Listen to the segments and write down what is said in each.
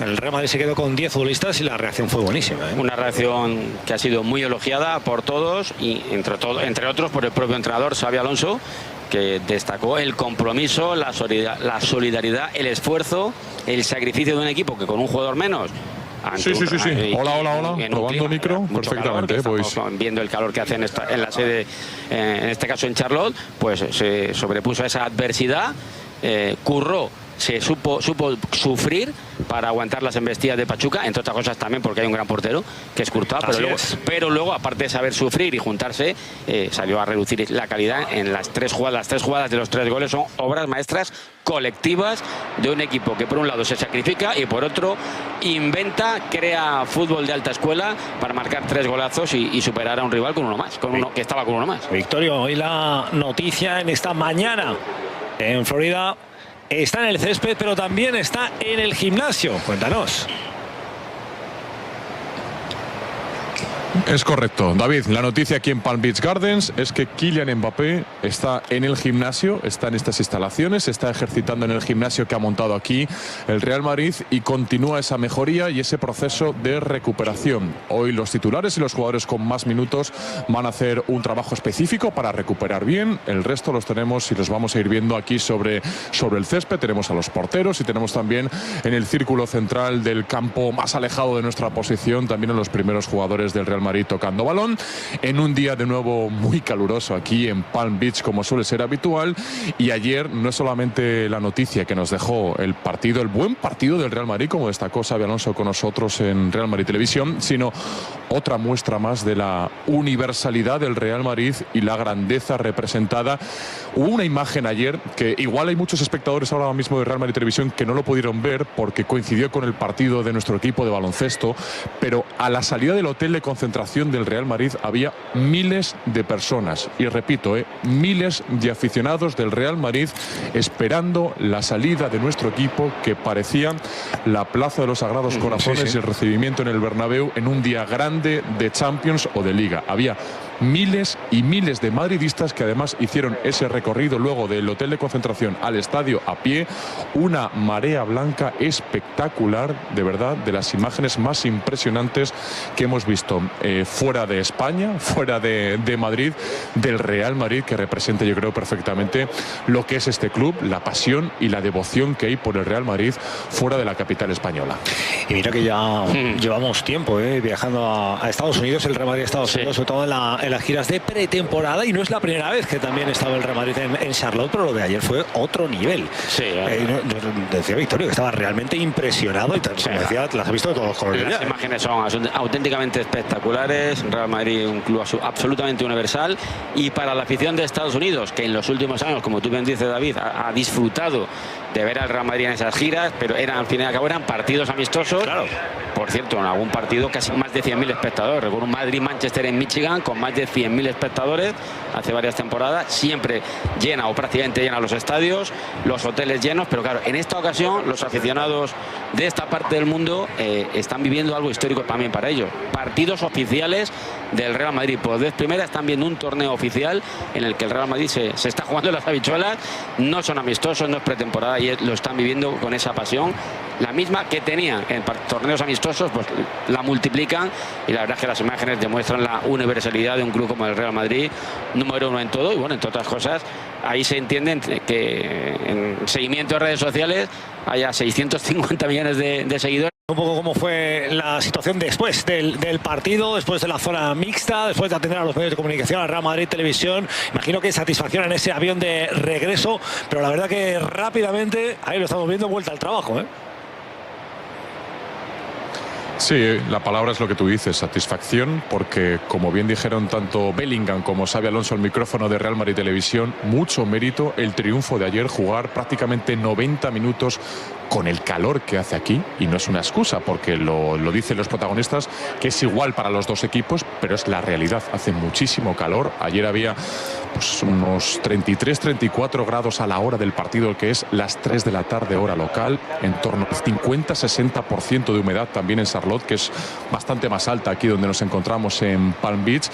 El Real Madrid se quedó con 10 futbolistas y la reacción fue buenísima, ¿eh? Una reacción que ha sido muy elogiada por todos y entre otros por el propio entrenador Xabi Alonso, que destacó el compromiso, la solidaridad, el esfuerzo, el sacrificio de un equipo que con un jugador menos. Sí. Hola. Probando micro perfectamente. Pues viendo el calor que hace en la sede, en este caso en Charlotte, pues se sobrepuso a esa adversidad, curró. Se supo sufrir para aguantar las embestidas de Pachuca, entre otras cosas también porque hay un gran portero que es Courtois, pero luego aparte de saber sufrir y juntarse, salió a reducir la calidad en las tres jugadas. Las tres jugadas de los 3 goles son obras maestras colectivas de un equipo que por un lado se sacrifica y por otro inventa, crea fútbol de alta escuela para marcar 3 golazos y superar a un rival con uno más, que estaba con uno más. Victorio, hoy la noticia en esta mañana en Florida. Está en el césped, pero también está en el gimnasio. Cuéntanos. Es correcto, David. La noticia aquí en Palm Beach Gardens es que Kylian Mbappé está en el gimnasio, está en estas instalaciones, está ejercitando en el gimnasio que ha montado aquí el Real Madrid y continúa esa mejoría y ese proceso de recuperación. Hoy los titulares y los jugadores con más minutos van a hacer un trabajo específico para recuperar bien. El resto los tenemos y los vamos a ir viendo aquí sobre el césped. Tenemos a los porteros y tenemos también en el círculo central del campo más alejado de nuestra posición también a los primeros jugadores del Real Madrid tocando balón en un día de nuevo muy caluroso aquí en Palm Beach, como suele ser habitual. Y ayer no es solamente la noticia que nos dejó el buen partido del Real Madrid, como destacó Xabi Alonso con nosotros en Real Madrid Televisión, sino otra muestra más de la universalidad del Real Madrid y la grandeza representada. Hubo una imagen ayer que igual hay muchos espectadores ahora mismo de Real Madrid Televisión que no lo pudieron ver porque coincidió con el partido de nuestro equipo de baloncesto, pero a la salida del hotel de concentración del Real Madrid había miles de personas y repito, miles de aficionados del Real Madrid esperando la salida de nuestro equipo, que parecía la Plaza de los Sagrados Corazones y el recibimiento en el Bernabéu en un día grande de Champions o de Liga. Había miles y miles de madridistas que además hicieron ese recorrido luego del hotel de concentración al estadio a pie. Una marea blanca espectacular, de verdad, de las imágenes más impresionantes que hemos visto fuera de España, fuera de Madrid, del Real Madrid, que representa, yo creo, perfectamente lo que es este club, la pasión y la devoción que hay por el Real Madrid fuera de la capital española. Y mira que ya llevamos tiempo viajando a Estados Unidos, el Real Madrid a Estados Unidos, sobre todo en las giras de pretemporada, y no es la primera vez que también estaba el Real Madrid en Charlotte, pero lo de ayer fue otro nivel. Decía Victorio que estaba realmente impresionado y como decía, las ha visto de todos los colores. Las imágenes son auténticamente espectaculares. Real Madrid, un club absolutamente universal, y para la afición de Estados Unidos, que en los últimos años, como tú bien dices, David, ha disfrutado de ver al Real Madrid en esas giras, pero al fin y al cabo eran partidos amistosos. Claro. Por cierto, en algún partido casi más de 100.000 espectadores. Recuerdo un Madrid-Manchester en Michigan con más de 100.000 espectadores hace varias temporadas. Siempre llena o prácticamente llena los estadios, los hoteles llenos, pero claro, en esta ocasión los aficionados de esta parte del mundo están viviendo algo histórico también para ellos. Partidos oficiales del Real Madrid. Por vez primera están viendo un torneo oficial en el que el Real Madrid se está jugando las habichuelas. No son amistosos, no es pretemporada, y lo están viviendo con esa pasión, la misma que tenían en torneos amistosos, pues la multiplican, y la verdad es que las imágenes demuestran la universalidad de un club como el Real Madrid, número uno en todo. Y bueno, entre otras cosas, ahí se entiende que en seguimiento de redes sociales haya 650 millones de seguidores. Un poco cómo fue la situación después del partido, después de la zona mixta, después de atender a los medios de comunicación, a Real Madrid Televisión. Imagino que satisfacción en ese avión de regreso, pero la verdad que rápidamente, ahí lo estamos viendo, vuelta al trabajo, Sí, la palabra es lo que tú dices, satisfacción, porque como bien dijeron tanto Bellingham como Xabi Alonso al micrófono de Real Madrid Televisión, mucho mérito el triunfo de ayer, jugar prácticamente 90 minutos con el calor que hace aquí, y no es una excusa porque lo dicen los protagonistas, que es igual para los dos equipos, pero es la realidad, hace muchísimo calor. Ayer había pues unos 33-34 grados a la hora del partido, que es las 3 de la tarde hora local, en torno al 50-60% de humedad también en Charlotte, que es bastante más alta aquí donde nos encontramos en Palm Beach,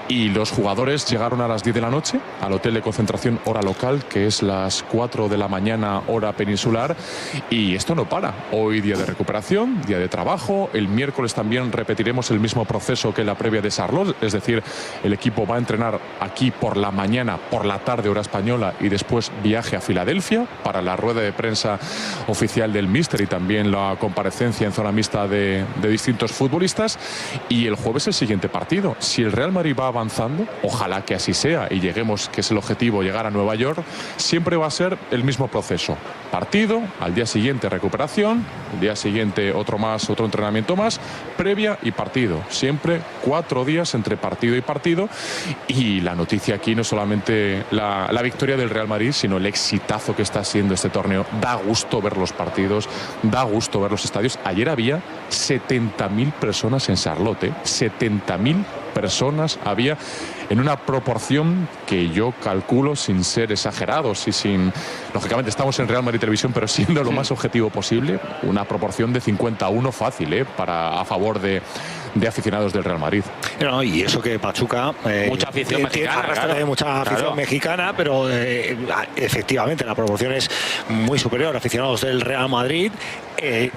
y los jugadores llegaron a las 10 de la noche al hotel de concentración hora local, que es las 4 de la mañana hora peninsular, y esto no para. Hoy día de recuperación, día de trabajo. El miércoles también repetiremos el mismo proceso que la previa de Charlotte, es decir, el equipo va a entrenar aquí por la mañana, por la tarde hora española, y después viaje a Filadelfia para la rueda de prensa oficial del míster y también la comparecencia en zona mixta de distintos futbolistas. Y el jueves el siguiente partido. Si el Real Madrid va avanzando, ojalá que así sea y lleguemos, que es el objetivo, llegar a Nueva York, siempre va a ser el mismo proceso. Partido, al día siguiente recuperación, al día siguiente otro entrenamiento más, previa y partido. Siempre 4 días entre partido y partido. Y la noticia aquí no solamente la victoria del Real Madrid, sino el exitazo que está siendo este torneo. Da gusto ver los partidos, da gusto ver los estadios. Ayer había 70.000 personas en Charlotte, 70.000 personas había, en una proporción que yo calculo, sin ser exagerados y sin, lógicamente estamos en Real Madrid Televisión, pero siendo lo más objetivo posible, una proporción de 51 fácil, a favor de aficionados del Real Madrid. No, y eso que Pachuca mucha afición mexicana, claro, mucha afición mexicana, pero efectivamente la proporción es muy superior a aficionados del Real Madrid.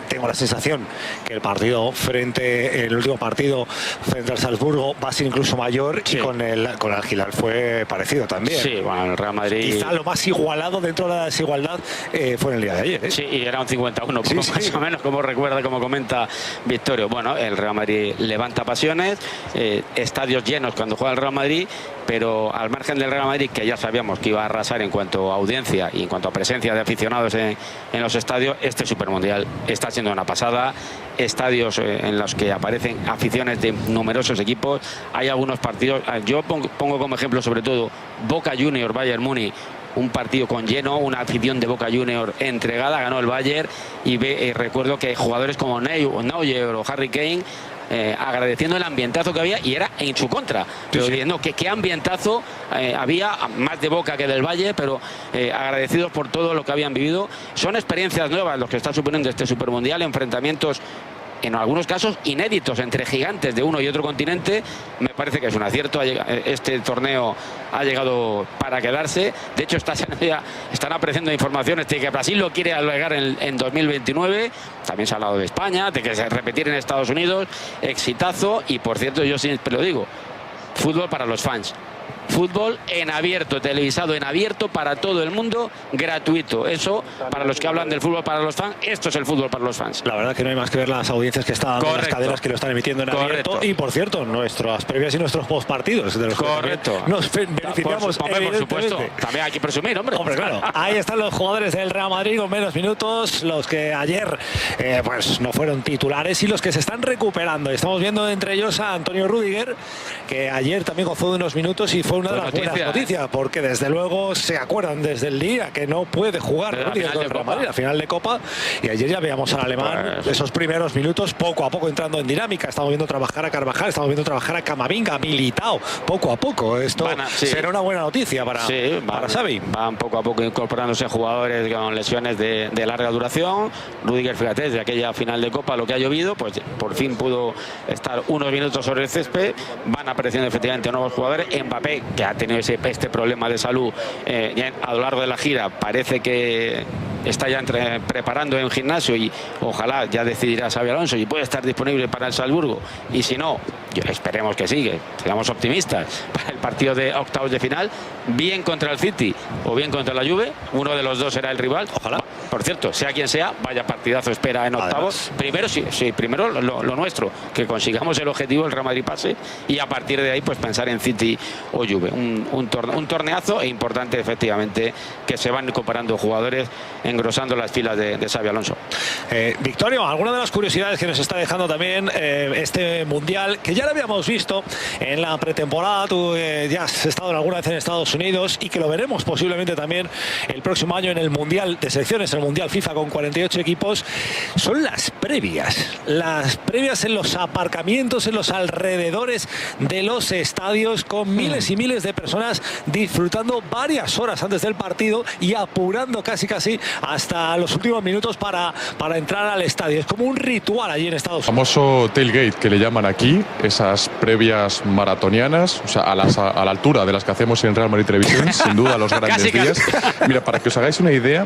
Tengo la sensación que el último partido frente al Salzburgo va a ser incluso mayor, sí. Y con el Al-Hilal fue parecido también. Sí, bueno, el Real Madrid quizá lo más igualado dentro de la desigualdad fue en el día de ayer. Sí, y era un 51, sí, más o menos, como recuerda, como comenta Victorio. Bueno, el Real Madrid levanta pasiones, estadios llenos cuando juega el Real Madrid, pero al margen del Real Madrid, que ya sabíamos que iba a arrasar en cuanto a audiencia y en cuanto a presencia de aficionados en los estadios, este Supermundial está siendo una pasada. Estadios en los que aparecen aficiones de numerosos equipos. Hay algunos partidos, yo pongo como ejemplo sobre todo Boca Juniors, Bayern Múnich, un partido con lleno, una afición de Boca Juniors entregada, ganó el Bayern, y recuerdo que jugadores como Neuer o Harry Kane agradeciendo el ambientazo que había, y era en su contra, pero diciendo que qué ambientazo había, más de Boca que del Valle, pero agradecidos por todo lo que habían vivido. Son experiencias nuevas los que está suponiendo este Supermundial, enfrentamientos en algunos casos inéditos entre gigantes de uno y otro continente. Me parece que es un acierto. Este torneo ha llegado para quedarse. De hecho, están apareciendo informaciones de que Brasil lo quiere albergar en 2029. También se ha hablado de España, de que se repetir en Estados Unidos. Exitazo. Y por cierto, yo siempre lo digo, fútbol para los fans. Fútbol en abierto, televisado en abierto para todo el mundo, gratuito. Eso, para los que hablan del fútbol para los fans, esto es el fútbol para los fans. La verdad que no hay más que ver las audiencias que están dando, las cadenas que lo están emitiendo en abierto. Y por cierto, nuestras previas y nuestros postpartidos, de los que nos beneficiamos. Por supuesto, también hay que presumir, hombre. Claro. Ahí están los jugadores del Real Madrid con menos minutos, los que ayer pues no fueron titulares y los que se están recuperando. Estamos viendo entre ellos a Antonio Rüdiger, que ayer también gozó de unos minutos y fue una de las buenas noticias, porque desde luego se acuerdan desde el día que no puede jugar la final de Copa, y ayer ya veíamos al alemán esos primeros minutos poco a poco entrando en dinámica. Estamos viendo trabajar a Carvajal, estamos viendo trabajar a Camavinga, Militao, poco a poco. Esto será una buena noticia para Xavi. Van poco a poco incorporándose jugadores con lesiones de larga duración. Rüdiger, fíjate, desde aquella final de Copa, lo que ha llovido, pues por fin pudo estar unos minutos sobre el césped. Van apareciendo efectivamente nuevos jugadores. Mbappé, que ha tenido este problema de salud a lo largo de la gira, parece que está ya preparando en gimnasio, y ojalá ya decidirá Xabi Alonso y puede estar disponible para el Salzburgo, y si no, esperemos que sigue, seamos optimistas, para el partido de octavos de final, bien contra el City o bien contra la Juve. Uno de los dos será el rival, ojalá. Por cierto, sea quien sea, vaya partidazo espera en octavos. Además, primero lo nuestro, que consigamos el objetivo, el Real Madrid pase, y a partir de ahí pues pensar en City o Juve. Un torneazo, e importante efectivamente que se van incorporando jugadores, engrosando las filas de Xabi Alonso. Victorio, alguna de las curiosidades que nos está dejando también este Mundial, que ya lo habíamos visto en la pretemporada, tú ya has estado alguna vez en Estados Unidos, y que lo veremos posiblemente también el próximo año en el Mundial de Selecciones en el Mundial FIFA con 48 equipos, son las previas en los aparcamientos, en los alrededores de los estadios, con miles y miles de personas disfrutando varias horas antes del partido y apurando casi hasta los últimos minutos para entrar al estadio. Es como un ritual allí en Estados Unidos. Famoso tailgate que le llaman aquí, esas previas maratonianas, o sea, a la altura de las que hacemos en Real Madrid Televisión, sin duda los grandes días. Mira, para que os hagáis una idea,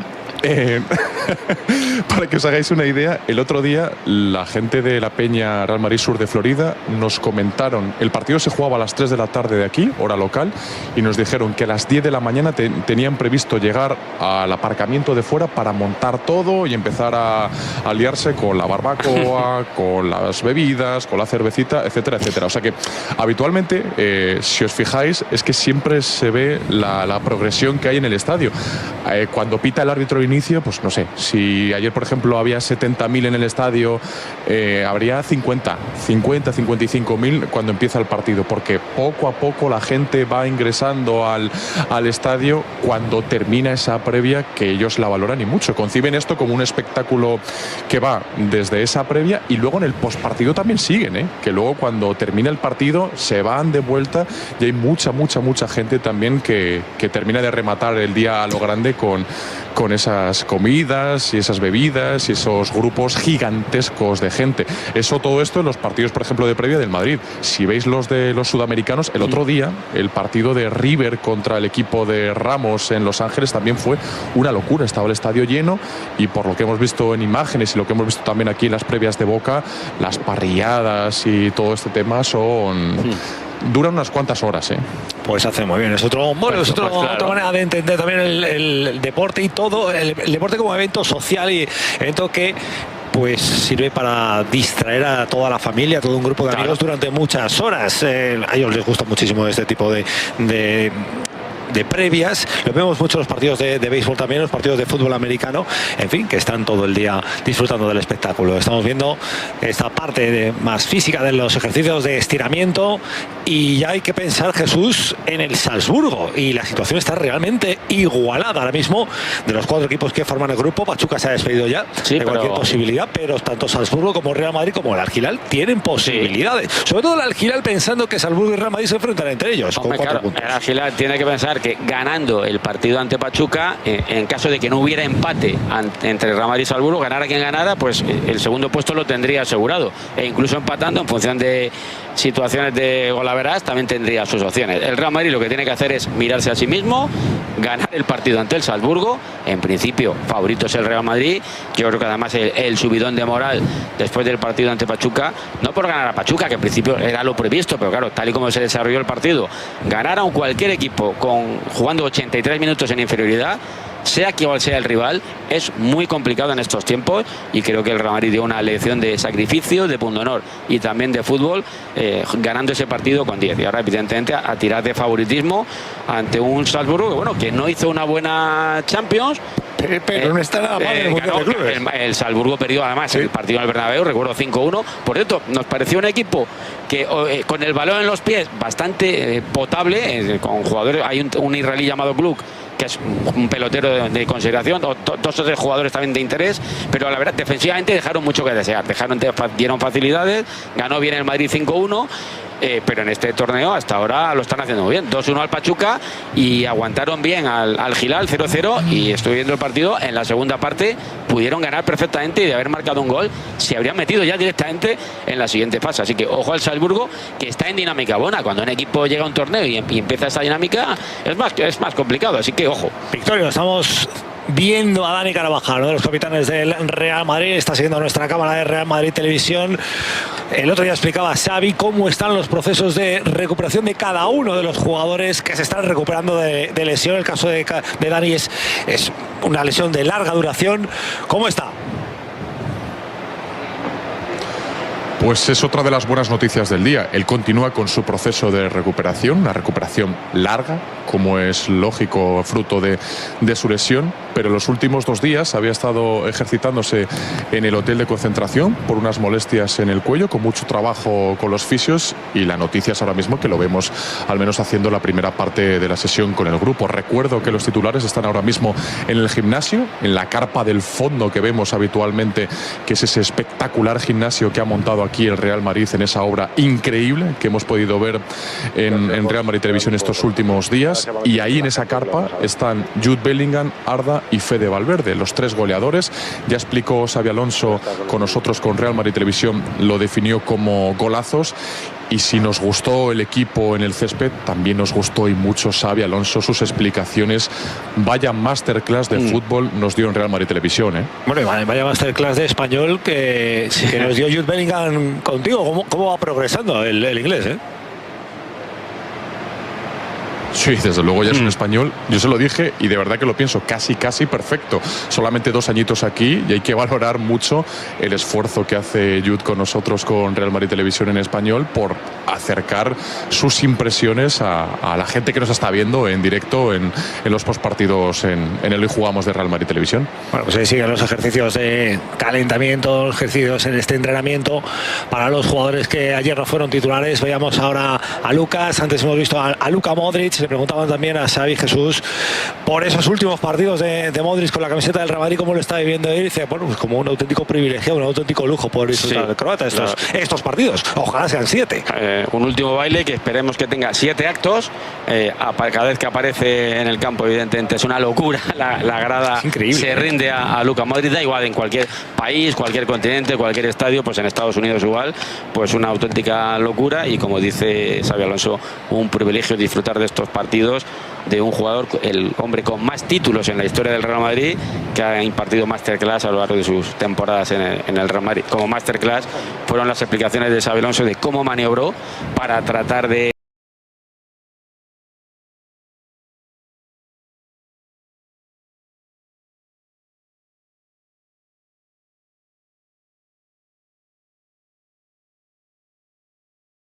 el otro día la gente de la Peña Real Madrid Sur de Florida nos comentaron, el partido se jugaba a las 3 de la tarde de aquí, hora local, y nos dijeron que a las 10 de la mañana tenían previsto llegar al aparcamiento de fuera para montar todo y empezar a liarse con la barbacoa, con las bebidas, con la cervecita, etcétera, etcétera. O sea que habitualmente, si os fijáis, es que siempre se ve la progresión que hay en el estadio. Cuando pita el árbitro de inicio, pues no sé, si ayer por ejemplo había 70.000 en el estadio, habría 55.000 cuando empieza el partido, porque poco a poco la gente va ingresando al estadio cuando termina esa previa, que ellos la valoran y mucho. Conciben esto como un espectáculo que va desde esa previa y luego en el postpartido también siguen, que luego cuando termina el partido se van de vuelta y hay mucha gente también que termina de rematar el día a lo grande con esas comidas y esas bebidas y esos grupos gigantescos de gente. Todo esto en los partidos, por ejemplo, de previa del Madrid. Si veis los de los sudamericanos, el otro día, el partido de River contra el equipo de Ramos en Los Ángeles también fue una locura. Estaba el estadio lleno y por lo que hemos visto en imágenes y lo que hemos visto también aquí en las previas de Boca, las parrilladas y todo este tema duran unas cuantas horas, Pues hace muy bien. Es otra manera de entender también el deporte y todo, el deporte como evento social y evento que pues sirve para distraer a toda la familia, a todo un grupo de amigos durante muchas horas. A ellos les gusta muchísimo este tipo de previas. Lo vemos mucho en los partidos de béisbol también, los partidos de fútbol americano, en fin, que están todo el día disfrutando del espectáculo. Estamos viendo esta parte más física de los ejercicios de estiramiento y ya hay que pensar, Jesús, en el Salzburgo, y la situación está realmente igualada ahora mismo. De los 4 equipos que forman el grupo, Pachuca se ha despedido ya de cualquier posibilidad, pero tanto Salzburgo como Real Madrid como el Al-Hilal tienen posibilidades, sobre todo el Al-Hilal, pensando que Salzburgo y Real Madrid se enfrentan entre ellos. Hombre, con 4 puntos. El Al-Hilal tiene que pensar que ganando el partido ante Pachuca, en caso de que no hubiera empate entre Real Madrid y Salzburgo, ganara quien ganara, pues el segundo puesto lo tendría asegurado, e incluso empatando en función de situaciones de golaveras también tendría sus opciones. El Real Madrid lo que tiene que hacer es mirarse a sí mismo, ganar el partido ante el Salzburgo. En principio favorito es el Real Madrid. Yo creo que además el subidón de moral después del partido ante Pachuca, no por ganar a Pachuca, que en principio era lo previsto, pero claro, tal y como se desarrolló el partido, ganar a cualquier equipo jugando 83 minutos en inferioridad, sea quien sea el rival, es muy complicado en estos tiempos, y creo que el Real Madrid dio una lección de sacrificio, de pundonor y también de fútbol, ganando ese partido con 10. Y ahora evidentemente a tirar de favoritismo ante un Salzburgo que no hizo una buena Champions, pero no está nada mal en el Mundial de Clubes. El Salzburgo perdió además el partido en el Bernabéu, recuerdo 5-1. Por cierto, nos pareció un equipo que con el balón en los pies bastante potable, con jugadores. Hay un israelí llamado Gluck, que es un pelotero de consideración, 2 o 3 jugadores también de interés, pero la verdad defensivamente dejaron mucho que desear, dieron facilidades, ganó bien el Madrid 5-1. Pero en este torneo hasta ahora lo están haciendo muy bien. 2-1 al Pachuca y aguantaron bien al Al-Hilal 0-0, y estoy viendo el partido. En la segunda parte pudieron ganar perfectamente, y de haber marcado un gol se habrían metido ya directamente en la siguiente fase. Así que ojo al Salzburgo, que está en dinámica buena. Cuando un equipo llega a un torneo y empieza esta dinámica es más complicado, así que ojo. Victorio, estamos viendo a Dani Carvajal, uno de los capitanes del Real Madrid. Está siguiendo nuestra cámara de Real Madrid Televisión. El otro día explicaba a Xavi cómo están los procesos de recuperación de cada uno de los jugadores que se están recuperando de lesión. El caso de Dani es una lesión de larga duración. ¿Cómo está? Pues es otra de las buenas noticias del día. Él continúa con su proceso de recuperación, una recuperación larga, como es lógico, fruto de su lesión, pero los últimos 2 días había estado ejercitándose en el hotel de concentración por unas molestias en el cuello, con mucho trabajo con los fisios, y la noticia es ahora mismo que lo vemos al menos haciendo la primera parte de la sesión con el grupo. Recuerdo que los titulares están ahora mismo en el gimnasio, en la carpa del fondo que vemos habitualmente, que es ese espectacular gimnasio que ha montado aquí el Real Madrid en esa obra increíble que hemos podido ver en Real Madrid Televisión estos últimos días. Y ahí en esa carpa están Jude Bellingham, Arda y Fede Valverde, los 3 goleadores. Ya explicó Xabi Alonso con nosotros, con Real Madrid Televisión, lo definió como golazos. Y si nos gustó el equipo en el césped, también nos gustó y mucho Xabi Alonso, sus explicaciones. Vaya masterclass de fútbol nos dio en Real Madrid Televisión, ¿eh? Bueno, vaya masterclass de español que nos dio Jude Bellingham contigo. ¿Cómo va progresando el inglés, eh? Sí, desde luego ya es un español, yo se lo dije y de verdad que lo pienso, casi perfecto. Solamente 2 añitos aquí y hay que valorar mucho el esfuerzo que hace Jude con nosotros, con Real Madrid Televisión en español, por acercar sus impresiones a la gente que nos está viendo en directo en los postpartidos en el Hoy Jugamos de Real Madrid Televisión. Bueno, pues ahí siguen los ejercicios de calentamiento, ejercicios en este entrenamiento para los jugadores que ayer no fueron titulares. Veíamos ahora a Lucas, antes hemos visto a Luka Modric. Le preguntaban también a Xavi Jesús por esos últimos partidos de Modric con la camiseta del Real Madrid, cómo lo está viviendo él. Y dice, bueno, pues como un auténtico privilegio, un auténtico lujo poder disfrutar del croata estos partidos. Ojalá sean 7. Un último baile que esperemos que tenga 7 actos. Cada vez que aparece en el campo, evidentemente es una locura. La grada se rinde a Luka Modric. Da igual en cualquier país, cualquier continente, cualquier estadio, pues en Estados Unidos igual, pues una auténtica locura. Y como dice Xabi Alonso, un privilegio disfrutar de estos partidos de un jugador, el hombre con más títulos en la historia del Real Madrid, que ha impartido masterclass a lo largo de sus temporadas en el Real Madrid. Como masterclass fueron las explicaciones de Xabi Alonso de cómo maniobró para tratar de